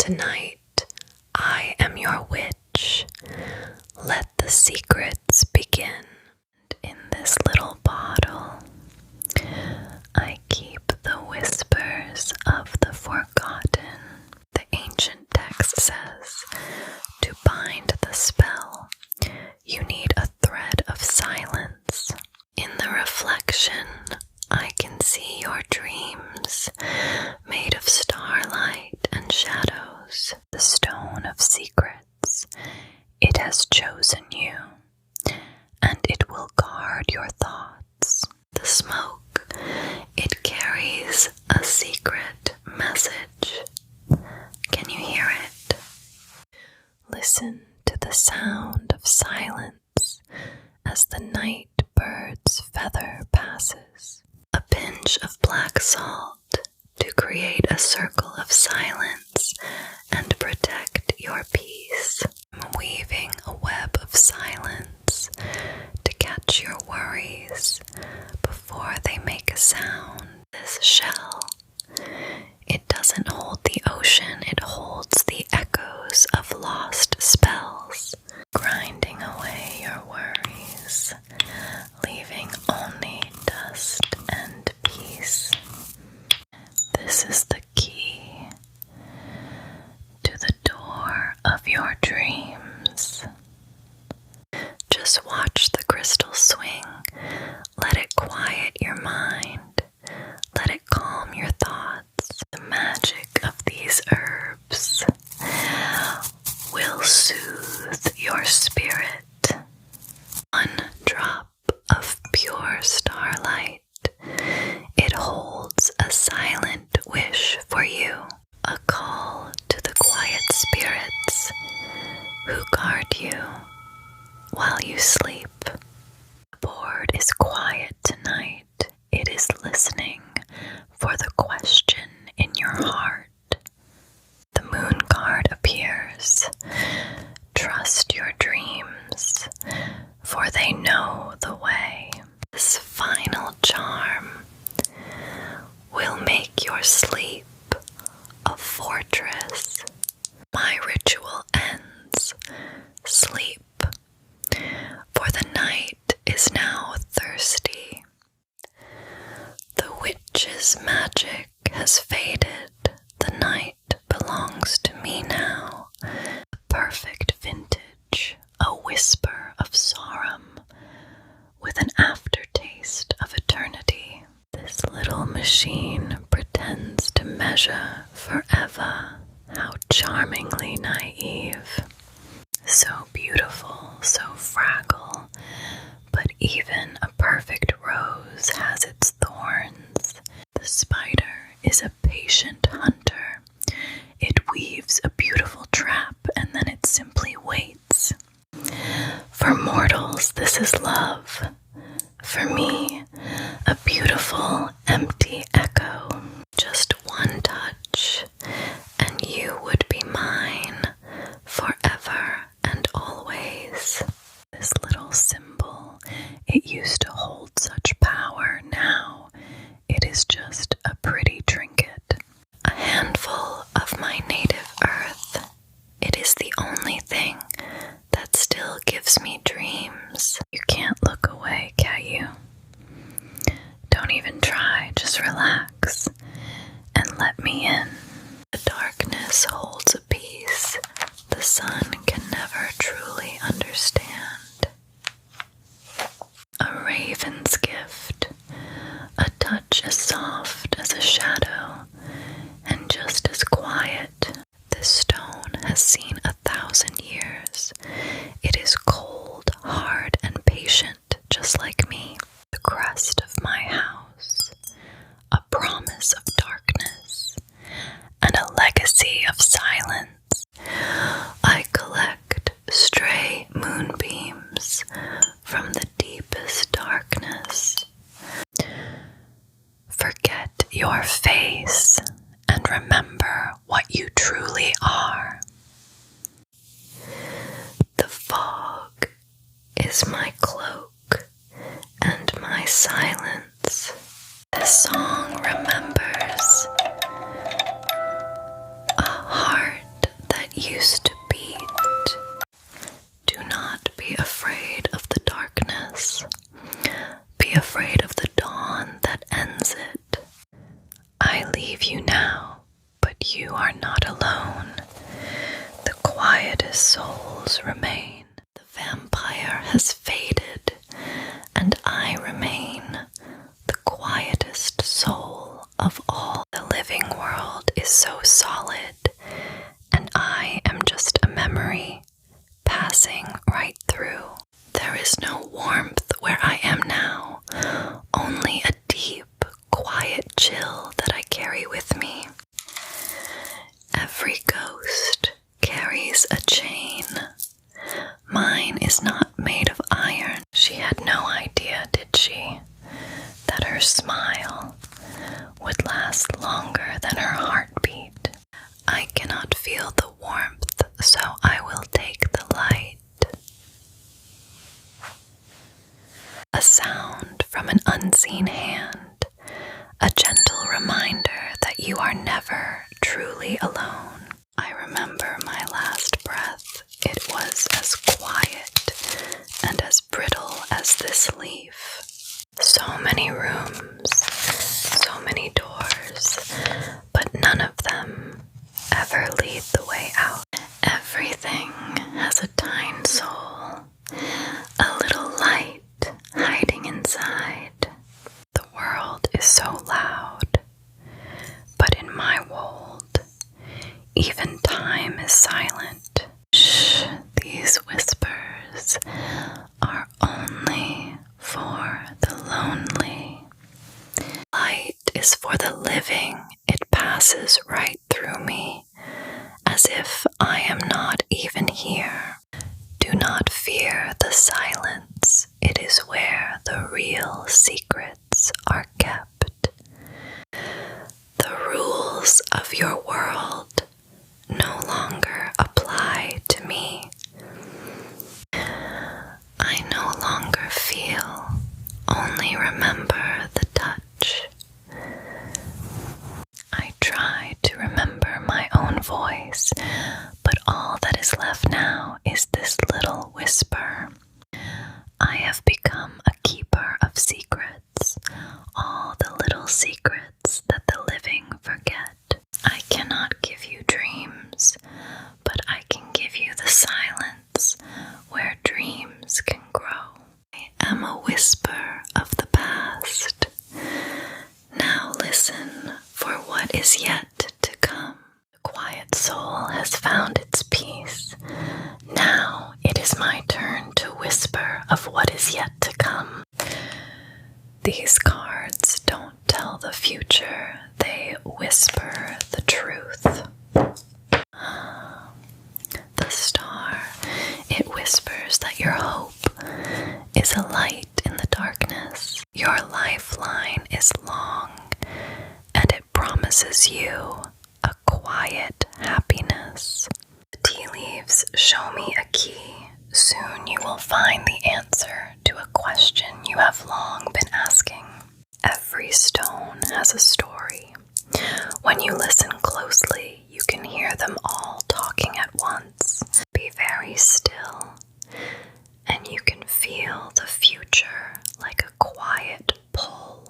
Tonight, I am your witch. Let the secrets begin. In this little bottle, I keep the whispers of the forgotten. The ancient text says, to bind the spell, you need a thread of silence. In the reflection, I can see your dreams, made of starlight and shadows. The stone of secrets, it has chosen you, and it will guard your thoughts. The smoke, it carries a secret message. Can you hear it? Listen to the sound of silence as the night bird's feather passes. A pinch of black salt to create a circle of silence and protect your peace. I'm weaving a web of silence to catch your worries before they make a sound. This shell, it doesn't hold the ocean, it holds the echoes of lost spells, grinding away your worries, leaving only dust and peace. This is the key to the door of your dreams. Just watch the crystal swing. Let it quiet your mind. Let it calm your thoughts. The magic of these herbs will soothe your spirit. One drop of pure starlight, it holds a silent wish for you, a call to the quiet spirits who guard you while you sleep. The board is quiet tonight. It is listening for the question in your heart. The moon card appears. Trust your dreams, for they know the way. This final charm will make your sleep a fortress. My ritual ends. Sleep, for the night is now thirsty. The witch's magic has faded. The night belongs to me now. The perfect vintage, a whisper of sorrow with an aftertaste of eternity. This little machine pretends to measure forever. How charmingly naive. So beautiful, so fragile, but even a perfect rose has its thorns. The spider is a patient hunter. It weaves a beautiful trap and then it simply waits. For mortals, this is love. For me, a beautiful, empty echo. Just one touch, and you would be mine forever and always. This little symbol, it used to hold such power. Now it is just a pretty trinket. A handful of my native earth. It is the only thing that still gives me dreams. You can't look away, can you? Don't even try, just relax and let me in. The darkness holds a peace the sun can never truly understand. A raven's gift, a touch as soft as a shadow and just as quiet. This stone has seen 1,000 years. It is cold, hard, and patient, just like me. The crest of my house, a promise of darkness, and a legacy of silence. I collect stray moonbeams from the deepest darkness. Forget your face and remember what you truly are. The fog is my cloak and my silence. This song remembers a heart used to beat. Do not be afraid of the darkness. Be afraid of the dawn that ends it. I leave you now, but you are not alone. The quietest souls remain. The vampire has faded, and I remain the quietest soul of all. The living world is so solid, and I am just a memory passing right through. There is no warmth where I am now, only a deep, quiet chill that I carry with me. Every ghost carries a chain. Mine is not made of iron. She had no idea, did she, that her smile would last longer than her heartbeat. I cannot feel the warmth, so I will take the light. A sound from an unseen hand, a gentle reminder that you are never truly alone. I remember my last breath. It was as quiet and as brittle as this leaf. So many rooms, so many doors, but none of them ever lead the way out. Everything has a tiny soul, a little light hiding inside. The world is so loud, but in my world, even time is silent. Shh, these whispers are only for the lonely. Light is for the living. It passes right through me, as if I am not even here. Do not fear the silence. It is where the real secrets are kept. The rules of your world no longer apply to me. I no longer feel, only remember the touch. I try to remember my own voice, but all that is left now is this little whisper. I have become a keeper of secrets, all the little secrets that the living forget. I cannot give you dreams, but I can give you the silence where dreams can grow. I am a whisper of the past. Now listen for what is yet to come. The quiet soul has found its peace. Now it is my turn to whisper of what is yet to come. These cards don't tell the future, they whisper the truth. The star, it whispers that your hope is a light in the darkness. Your lifeline is long, and it promises you a quiet happiness. The tea leaves show me a key. Soon you will find the answer to a question you have long been asking. Every stone has a story. When you listen closely, you can hear them all talking at once. Be very still, and you can feel the future like a quiet pull.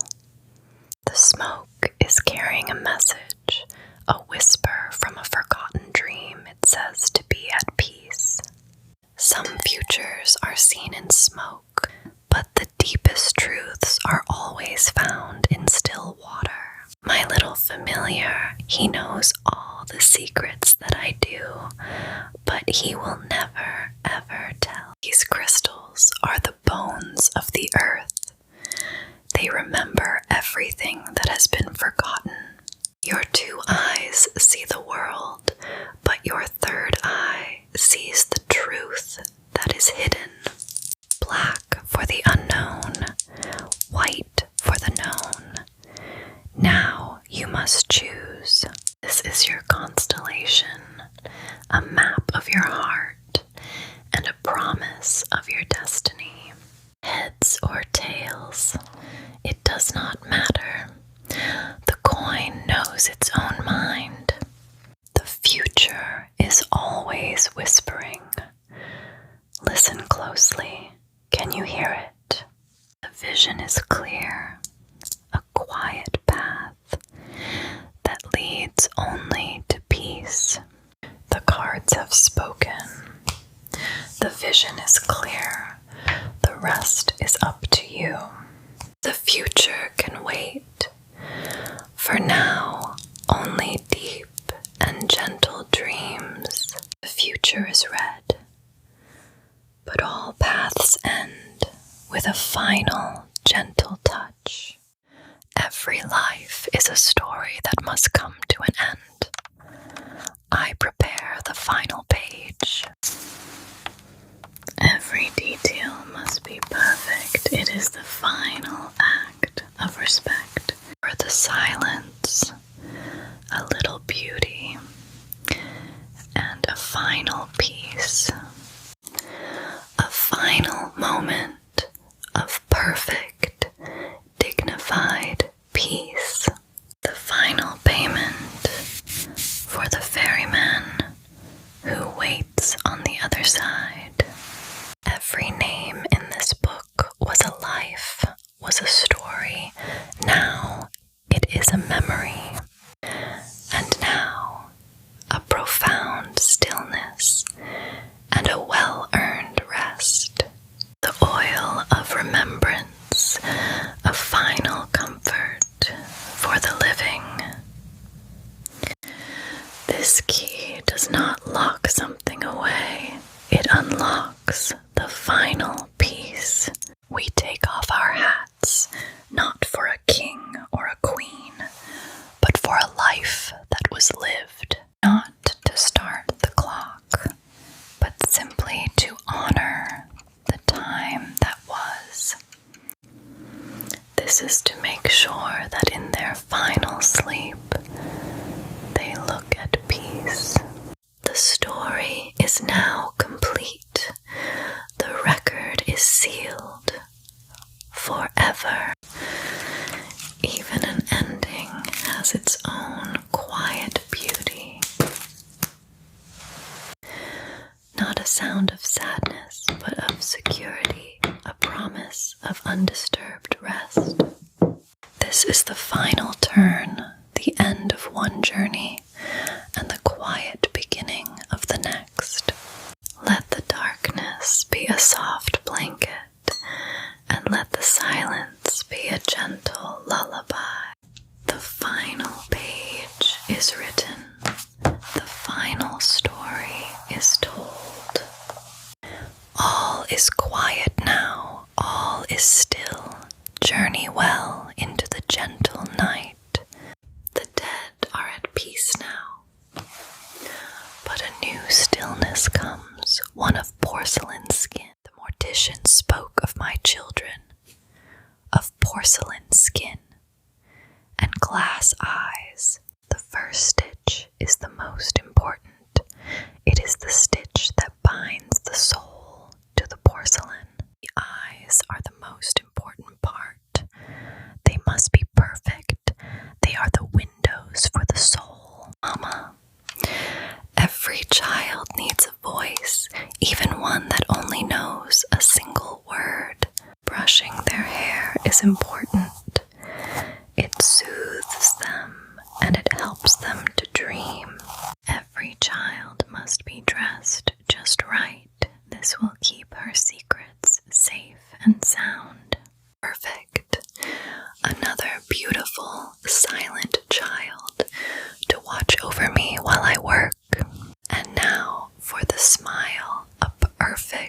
The smoke is carrying a message, a whisper from a forgotten dream. It says to be at peace. Some futures are seen in smoke, but the deepest truths are always found in still water. My little familiar, he knows all the secrets that I do, but he will never, ever tell. These crystals are the bones of the earth. They remember everything that has been forgotten. Your two eyes see the world, but your third eye sees the truth that is hidden. Black for the unknown, white for the known. Now you must choose. This is your constellation, a map of your heart, and a promise of your destiny. Heads or tails, it does not matter. The coin knows its own mind. The future is always closely. Can you hear it? The vision is clear, a quiet path that leads only to peace. The cards have spoken. The vision is clear. The rest is up to you. The future can wait. For now, only deep and gentle dreams. The future is red, but all paths end with a final gentle touch. Every life is a story that must come to an end. I prepare the final page. Every detail must be perfect. It is the final act of respect. For the silence, a little beauty, and a final peace. A final moment of perfect, dignified peace. The final payment for the ferryman who waits on the other side. Every name in this book was a life, was a story. Now it is a memory. And now a profound stillness and a well-earned rest. The oil of remembrance, a final comfort for the living. This key does not lock something away. It unlocks the final peace. We take off our hats, not for a king or a queen, but for a life that was lived. Not to start the clock, but simply to honor the time that was. This is to make sure that in their final sleep, they look at peace. The story is now complete. The record is sealed forever. Even an ending has its own quiet beauty. Not a sound of sadness, but of security, a promise of undisturbed rest. This is the final turn, the end of one journey, and the quiet beginning of the next. Let the darkness be a soft blanket, and let the silence be a gentle lullaby. The final page is written. The final story is told. All is quiet now. All is still. Journey well into the gentle night. The dead are at peace now. But a new stillness comes, one of porcelain skin. The mortician spoke of my children, of porcelain skin and glass eyes. The first stitch is the most important. It is the stitch that binds the soul to the porcelain. The eyes are the most important part. They must be perfect. They are the windows for the soul. Mama, every child needs a voice, even one that only knows a single word. Brushing their hair is important. It soothes them and it helps them to dream. Every child must be dressed just right. This will keep her secrets safe and sound. Perfect. Another beautiful, silent child to watch over me while I work. And now for the smile, a perfect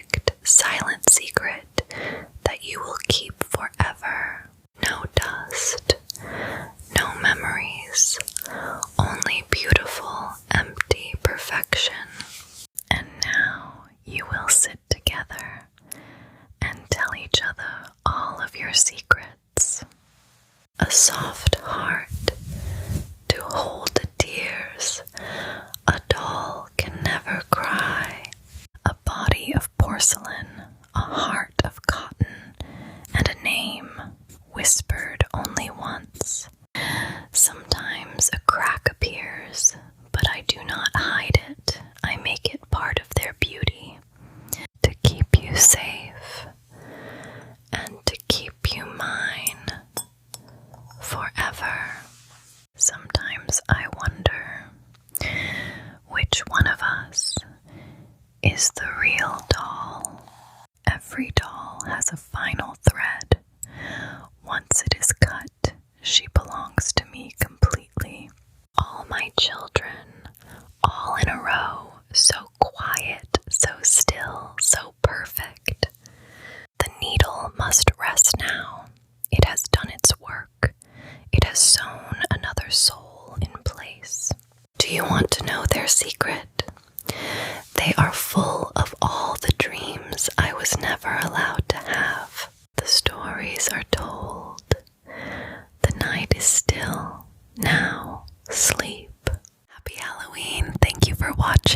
all in a row, so quiet, so still, so perfect. The needle must rest now. It has done its work. It has sewn another soul in place. Do you want to know their secret? They are full of all the dreams I was never allowed to have. The stories are told. The night is still. Now, sleep. Happy Halloween. Thank you for watching.